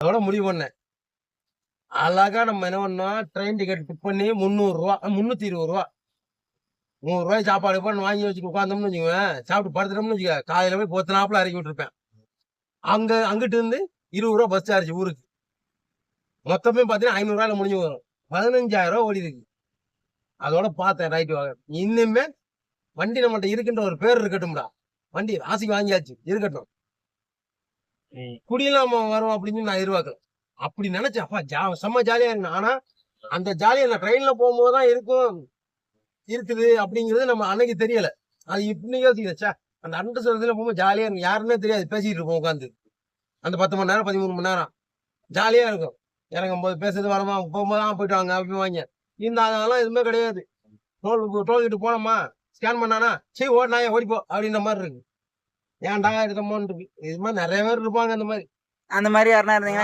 அதோட முடிவு பண்ணேன். அழகா நம்ம என்ன பண்ணோம், ட்ரெயின் டிக்கெட் புக் பண்ணி ரூ. 300 320 ரூ. 100 சாப்பாடு பண்ணி வாங்கி வச்சுட்டு உட்காந்தோம்னு வச்சுக்கோங்க, சாப்பிட்டு படுத்துட்டோம்னு வச்சுக்க, காலையில போய் பொத்தனாப்புல இறக்கி விட்டுருப்பேன். அங்கிட்டு இருந்து ரூ. 20 பஸ் சார்ஜ் ஊருக்கு. மொத்தமே பார்த்தீங்கன்னா ரூ. 500 முடிஞ்சு வரும். ரூ. 15,000 ஓடி இருக்கு. அதோட பார்த்தேன் ரைட்டு வாங்க. இன்னுமே வண்டி நம்மள்ட்ட இருக்குன்ற ஒரு பேர் இருக்கட்டும்டா. வண்டி ராசிக்கு வாங்கியாச்சு இருக்கட்டும். குடியெல்லாம் வரும் அப்படின்னு நான் எதிர்பார்க்கல. அப்படி நினைச்சேன். அப்பா செம்ம ஜாலியா இருக்கு. ஆனா அந்த ஜாலியா நான் ட்ரெயின்ல போகும்போதுதான் இருக்குது அப்படிங்கிறது நம்ம அன்னைக்கு தெரியல. அது இப்படி யோசிக்கிறேன். அந்த அண்டை சொல்றதுல போகும்போது ஜாலியா இருக்கும். யாருன்னே தெரியாது, பேசிட்டு இருப்போம் உட்காந்து. அந்த 10 மணி நேரம் 13 மணி நேரம் ஜாலியா இருக்கும். இறங்கும் போது பேசுறது வரமா போகும்போது போயிட்டு வாங்க அப்படி வாங்க. இந்த அதெல்லாம் எதுவுமே கிடையாது. டோல்கிட்டு போனோமா, ஸ்கேன் பண்ணானா சரி ஓடினாயே ஓடிப்போ அப்படின்ற மாதிரி இருக்கு. ஏன்டா இருக்கமோன்னு இருக்கு. இது மாதிரி நிறைய பேர் இருப்பாங்க அந்த மாதிரி யாருன்னா இருந்தீங்கன்னா